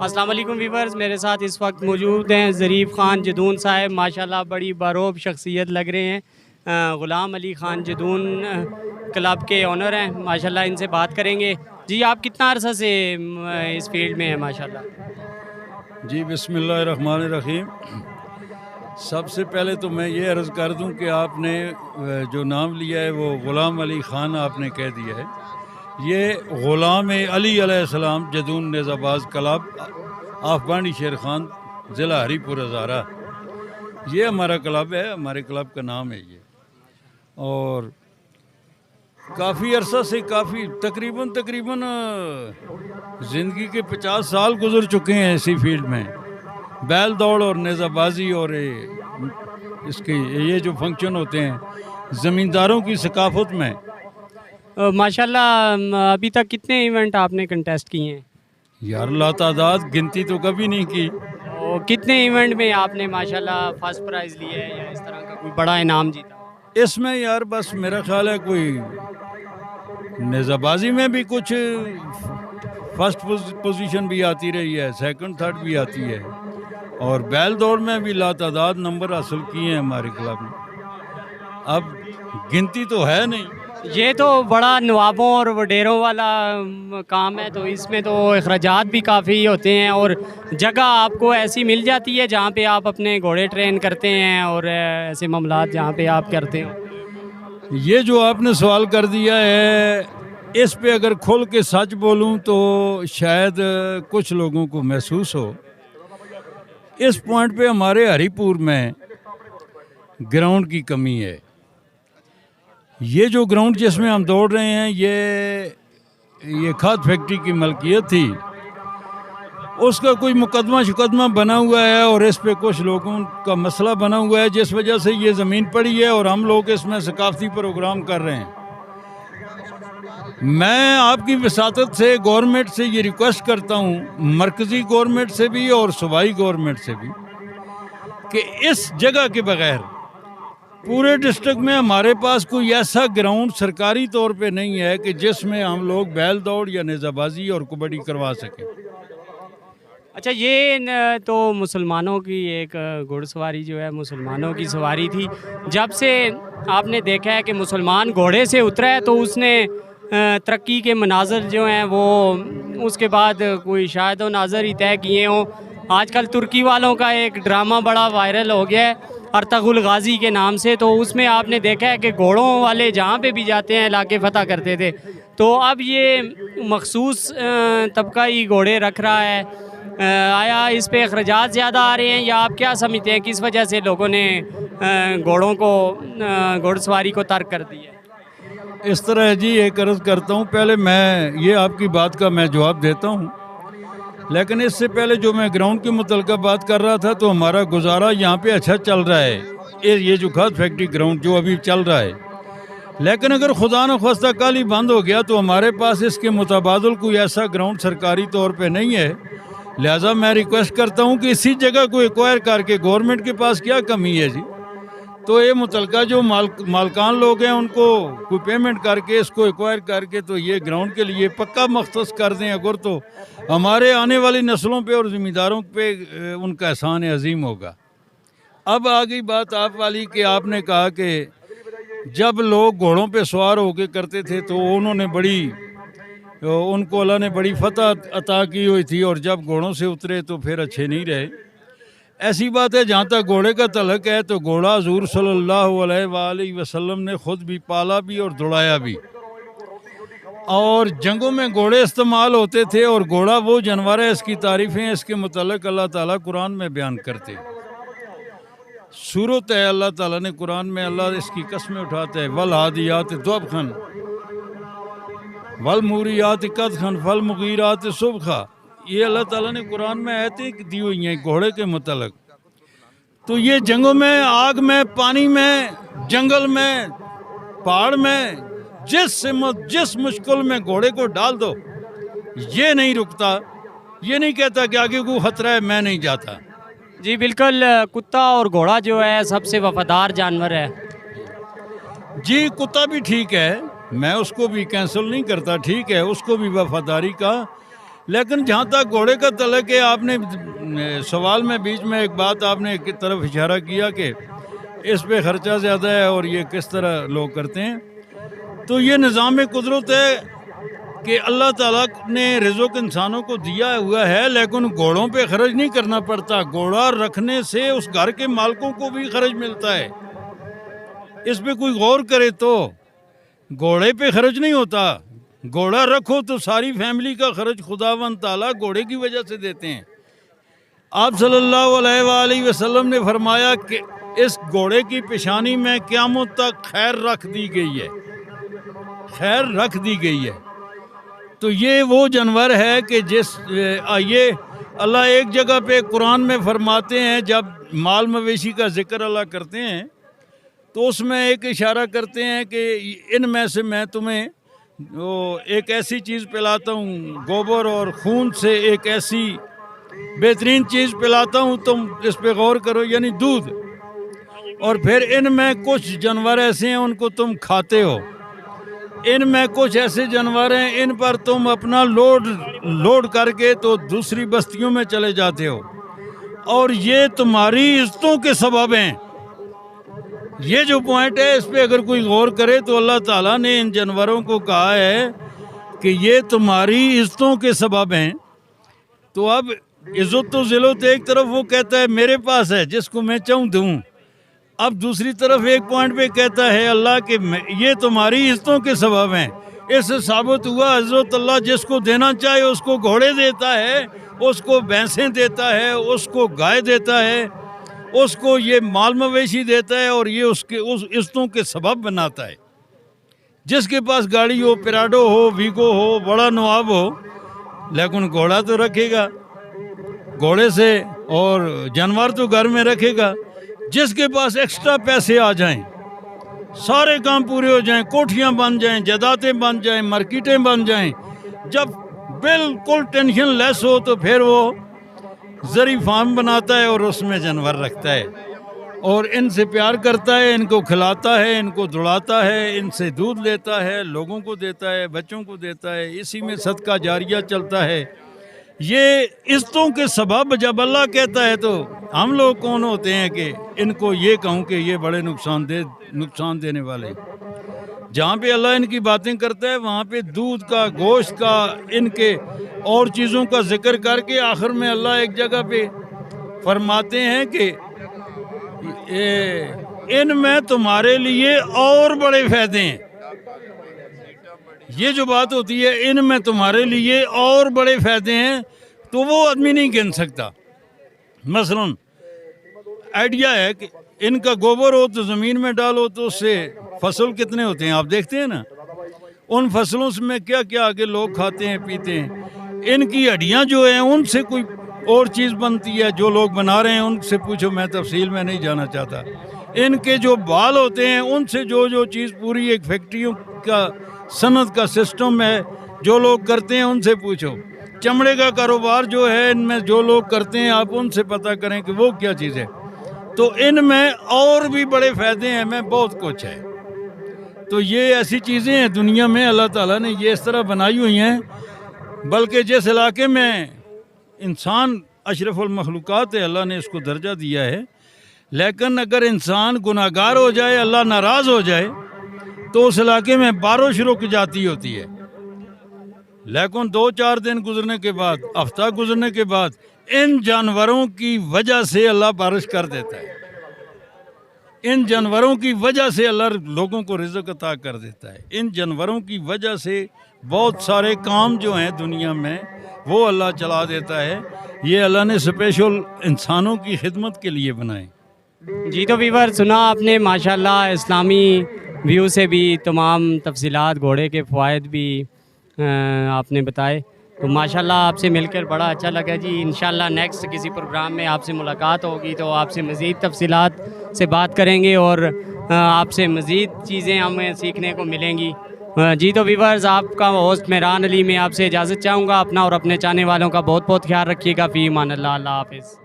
السلام علیکم ویورز، میرے ساتھ اس وقت موجود ہیں ظریف خان جدون صاحب، ماشاءاللہ بڑی باروب شخصیت لگ رہے ہیں۔ غلام علی خان جدون کلب کے اونر ہیں، ماشاءاللہ ان سے بات کریں گے۔ جی آپ کتنا عرصہ سے اس فیلڈ میں ہیں ماشاءاللہ؟ جی بسم اللہ الرحمن الرحیم۔ سب سے پہلے تو میں یہ عرض کر دوں کہ آپ نے جو نام لیا ہے وہ غلام علی خان آپ نے کہہ دیا ہے۔ یہ غلام علی علیہ السلام جدون نیز آباد کلب آف بانڈی شیر خان ضلع ہری پور ہزارہ، یہ ہمارا کلب ہے، ہمارے کلب کا نام ہے یہ۔ اور کافی عرصہ سے تقریباً زندگی کے 50 سال گزر چکے ہیں اسی فیلڈ میں، بیل دوڑ اور نیزہ بازی اور اس کے یہ جو فنکشن ہوتے ہیں زمینداروں کی ثقافت میں۔ ماشاءاللہ ابھی تک کتنے ایونٹ آپ نے کنٹیسٹ کیے ہیں؟ یار لاتعداد، گنتی تو کبھی نہیں کی۔ اور کتنے ایونٹ میں آپ نے ماشاءاللہ فرسٹ پرائز لیا ہے یا اس طرح کا کوئی بڑا انعام جیتا؟ اس میں یار بس میرا خیال ہے کوئی نیزہ بازی میں بھی کچھ فرسٹ پوزیشن بھی آتی رہی ہے، سیکنڈ تھرڈ بھی آتی ہے، اور بیل دوڑ میں بھی لاتعداد نمبر حاصل کیے ہیں ہمارے کلب نے۔ اب گنتی تو ہے نہیں۔ یہ تو بڑا نوابوں اور وڈیروں والا کام ہے، تو اس میں تو اخراجات بھی کافی ہوتے ہیں، اور جگہ آپ کو ایسی مل جاتی ہے جہاں پہ آپ اپنے گھوڑے ٹرین کرتے ہیں اور ایسے معاملات جہاں پہ آپ کرتے ہیں۔ یہ جو آپ نے سوال کر دیا ہے اس پہ اگر کھول کے سچ بولوں تو شاید کچھ لوگوں کو محسوس ہو، اس پوائنٹ پہ ہمارے ہری پور میں گراؤنڈ کی کمی ہے۔ یہ جو گراؤنڈ جس میں ہم دوڑ رہے ہیں یہ کھاد فیکٹری کی ملکیت تھی، اس کا کوئی مقدمہ بنا ہوا ہے اور اس پہ کچھ لوگوں کا مسئلہ بنا ہوا ہے، جس وجہ سے یہ زمین پڑی ہے اور ہم لوگ اس میں ثقافتی پروگرام کر رہے ہیں۔ میں آپ کی وساطت سے گورنمنٹ سے یہ ریکویسٹ کرتا ہوں، مرکزی گورنمنٹ سے بھی اور صوبائی گورنمنٹ سے بھی، کہ اس جگہ کے بغیر پورے ڈسٹرکٹ میں ہمارے پاس کوئی ایسا گراؤنڈ سرکاری طور پہ نہیں ہے کہ جس میں ہم لوگ بیل دوڑ یا نیزہ بازی اور کبڈی کروا سکیں۔ اچھا، یہ تو مسلمانوں کی ایک گھوڑ سواری جو ہے مسلمانوں کی سواری تھی، جب سے آپ نے دیکھا ہے کہ مسلمان گھوڑے سے اترا ہے تو اس نے ترقی کے مناظر جو ہیں وہ اس کے بعد کوئی شاید و ناظر ہی طے کیے ہوں۔ آج کل ترکی والوں کا ایک ڈرامہ بڑا وائرل ہو گیا ہے ارطغرل غازی کے نام سے، تو اس میں آپ نے دیکھا ہے کہ گھوڑوں والے جہاں پہ بھی جاتے ہیں علاقے فتح کرتے تھے، تو اب یہ مخصوص طبقہ ہی گھوڑے رکھ رہا ہے۔ آیا اس پہ اخراجات زیادہ آ رہے ہیں، یا آپ کیا سمجھتے ہیں کس وجہ سے لوگوں نے گھوڑوں کو گھوڑ سواری کو ترک کر دیا؟ اس طرح ہے جی، ایک عرض کرتا ہوں، پہلے میں یہ آپ کی بات کا میں جواب دیتا ہوں، لیکن اس سے پہلے جو میں گراؤنڈ کے متعلقہ بات کر رہا تھا تو ہمارا گزارا یہاں پہ اچھا چل رہا ہے، یہ جو کھاد فیکٹری گراؤنڈ جو ابھی چل رہا ہے، لیکن اگر خدا نخواستہ کل ہی بند ہو گیا تو ہمارے پاس اس کے متبادل کوئی ایسا گراؤنڈ سرکاری طور پہ نہیں ہے۔ لہٰذا میں ریکویسٹ کرتا ہوں کہ اسی جگہ کو ایکوائر کر کے، گورنمنٹ کے پاس کیا کمی ہے جی، تو یہ متعلقہ جو مالکان لوگ ہیں ان کو کوئی پیمنٹ کر کے اس کو ایکوائر کر کے تو یہ گراؤنڈ کے لیے پکا مختص کر دیں، اگر تو ہمارے آنے والی نسلوں پہ اور زمینداروں پہ ان کا احسان عظیم ہوگا۔ اب آ گئی بات آپ والی کہ آپ نے کہا کہ جب لوگ گھوڑوں پہ سوار ہو کے کرتے تھے تو ان کو اللہ نے بڑی فتح عطا کی ہوئی تھی، اور جب گھوڑوں سے اترے تو پھر اچھے نہیں رہے۔ ایسی بات ہے، جہاں تک گھوڑے کا تعلق ہے تو گھوڑا حضور صلی اللہ علیہ وآلہ وسلم نے خود بھی پالا بھی اور دوڑایا بھی، اور جنگوں میں گھوڑے استعمال ہوتے تھے، اور گھوڑا وہ جانور ہے، اس کی تعریفیں اس کے متعلق اللہ تعالیٰ قرآن میں بیان کرتے ہیں۔ صورت ہے اللہ تعالیٰ نے قرآن میں اللہ اس کی قسمیں اٹھاتا ہے، والعادیات ضبحا والموریات قدحا فالمغیرات صبحا، یہ اللہ تعالیٰ نے قرآن میں آیتیں دی ہوئی ہیں گھوڑے کے متعلق۔ تو یہ جنگوں میں، آگ میں، پانی میں، جنگل میں، پہاڑ میں، جس مشکل میں گھوڑے کو ڈال دو یہ نہیں رکتا، یہ نہیں کہتا کہ آگے کو خطرہ ہے میں نہیں جاتا۔ جی بالکل، کتا اور گھوڑا جو ہے سب سے وفادار جانور ہے۔ جی کتا بھی ٹھیک ہے، میں اس کو بھی کینسل نہیں کرتا، ٹھیک ہے، اس کو بھی وفاداری کا لیکن جہاں تک گھوڑے کا تعلق ہے، آپ نے سوال میں بیچ میں ایک بات آپ نے ایک طرف اشارہ کیا کہ اس پہ خرچہ زیادہ ہے اور یہ کس طرح لوگ کرتے ہیں، تو یہ نظام قدرت ہے کہ اللہ تعالیٰ نے رزق انسانوں کو دیا ہوا ہے، لیکن گھوڑوں پہ خرچ نہیں کرنا پڑتا. گھوڑا رکھنے سے اس گھر کے مالکوں کو بھی خرچ ملتا ہے. اس پہ کوئی غور کرے تو گھوڑے پہ خرچ نہیں ہوتا. گھوڑا رکھو تو ساری فیملی کا خرچ خداوند تعالیٰ گھوڑے کی وجہ سے دیتے ہیں. آپ صلی اللہ علیہ وآلہ وسلم نے فرمایا کہ اس گھوڑے کی پیشانی میں قیامت تک خیر رکھ دی گئی ہے، خیر رکھ دی گئی ہے. تو یہ وہ جانور ہے کہ یہ اللہ ایک جگہ پہ قرآن میں فرماتے ہیں، جب مال مویشی کا ذکر اللہ کرتے ہیں تو اس میں ایک اشارہ کرتے ہیں کہ ان میں سے میں تمہیں ایک ایسی چیز پلاتا ہوں، گوبر اور خون سے ایک ایسی بہترین چیز پلاتا ہوں، تم اس پہ غور کرو، یعنی دودھ. اور پھر ان میں کچھ جانور ایسے ہیں ان کو تم کھاتے ہو، ان میں کچھ ایسے جانور ہیں ان پر تم اپنا لوڈ کر کے تو دوسری بستیوں میں چلے جاتے ہو، اور یہ تمہاری عزتوں کے سبب ہیں. یہ جو پوائنٹ ہے اس پہ اگر کوئی غور کرے تو اللہ تعالیٰ نے ان جانوروں کو کہا ہے کہ یہ تمہاری عزتوں کے سبب ہیں. تو اب عزت و ذلت ایک طرف وہ کہتا ہے میرے پاس ہے جس کو میں چاہوں دوں، اب دوسری طرف ایک پوائنٹ پہ کہتا ہے اللہ کہ یہ تمہاری عزتوں کے سبب ہیں. اس سے ثابت ہوا حضرت اللہ جس کو دینا چاہے اس کو گھوڑے دیتا ہے، اس کو بھینسیں دیتا ہے، اس کو گائے دیتا ہے، اس کو یہ مال مویشی دیتا ہے، اور یہ اس عزتوں کے سبب بناتا ہے. جس کے پاس گاڑی ہو، پیراڈو ہو، ویگو ہو، بڑا نواب ہو، لیکن گھوڑا تو رکھے گا گھوڑے سے، اور جانور تو گھر میں رکھے گا. جس کے پاس ایکسٹرا پیسے آ جائیں، سارے کام پورے ہو جائیں، کوٹھیاں بن جائیں، جائیدادیں بن جائیں، مارکیٹیں بن جائیں، جب بالکل ٹینشن لیس ہو تو پھر وہ زرعی فارم بناتا ہے اور اس میں جانور رکھتا ہے، اور ان سے پیار کرتا ہے، ان کو کھلاتا ہے، ان کو دوڑاتا ہے، ان سے دودھ لیتا ہے، لوگوں کو دیتا ہے، بچوں کو دیتا ہے، اسی میں صدقہ جاریہ چلتا ہے. یہ عزتوں کے سبب جب اللہ کہتا ہے تو ہم لوگ کون ہوتے ہیں کہ ان کو یہ کہوں کہ یہ بڑے نقصان دینے والے. جہاں پہ اللہ ان کی باتیں کرتا ہے وہاں پہ دودھ کا، گوشت کا، ان کے اور چیزوں کا ذکر کر کے آخر میں اللہ ایک جگہ پہ فرماتے ہیں کہ ان میں تمہارے لیے اور بڑے فائدے ہیں. یہ جو بات ہوتی ہے ان میں تمہارے لیے اور بڑے فائدے ہیں تو وہ آدمی نہیں گن سکتا. مثلا آئیڈیا ہے کہ ان کا گوبر ہو تو زمین میں ڈالو تو اس سے فصل کتنے ہوتے ہیں آپ دیکھتے ہیں نا. ان فصلوں سے میں کیا کیا آگے لوگ کھاتے ہیں پیتے ہیں. ان کی ہڈیاں جو ہیں ان سے کوئی اور چیز بنتی ہے، جو لوگ بنا رہے ہیں ان سے پوچھو، میں تفصیل میں نہیں جانا چاہتا. ان کے جو بال ہوتے ہیں ان سے جو چیز پوری ایک فیکٹریوں کا صنعت کا سسٹم ہے جو لوگ کرتے ہیں ان سے پوچھو. چمڑے کا کاروبار جو ہے ان میں جو لوگ کرتے ہیں آپ ان سے پتہ کریں کہ وہ کیا چیز ہے. تو ان میں اور بھی بڑے فائدے ہیں، میں بہت کچھ ہے. تو یہ ایسی چیزیں ہیں دنیا میں اللہ تعالیٰ نے یہ اس طرح بنائی ہوئی ہیں. بلکہ جس علاقے میں انسان اشرف المخلوقات ہے اللہ نے اس کو درجہ دیا ہے، لیکن اگر انسان گناہگار ہو جائے، اللہ ناراض ہو جائے تو اس علاقے میں بارش رک جاتی ہوتی ہے. لیکن 2-4 دن گزرنے کے بعد، ہفتہ گزرنے کے بعد ان جانوروں کی وجہ سے اللہ بارش کر دیتا ہے. ان جانوروں کی وجہ سے اللہ لوگوں کو رزق عطا کر دیتا ہے. ان جانوروں کی وجہ سے بہت سارے کام جو ہیں دنیا میں وہ اللہ چلا دیتا ہے. یہ اللہ نے اسپیشل انسانوں کی خدمت کے لیے بنائے. جی تو ویور سنا آپ نے ماشاءاللہ اسلامی ویو سے بھی تمام تفصیلات، گھوڑے کے فوائد بھی آپ نے بتائے. تو ماشاءاللہ آپ سے مل کر بڑا اچھا لگا جی. انشاءاللہ نیکسٹ کسی پروگرام میں آپ سے ملاقات ہوگی تو آپ سے مزید تفصیلات سے بات کریں گے اور آپ سے مزید چیزیں ہمیں سیکھنے کو ملیں گی. جی تو ویورز، آپ کا ہوسٹ مہران علی میں آپ سے اجازت چاہوں گا. اپنا اور اپنے چاہنے والوں کا بہت بہت خیال رکھیے گا. فی امان اللہ. اللہ حافظ.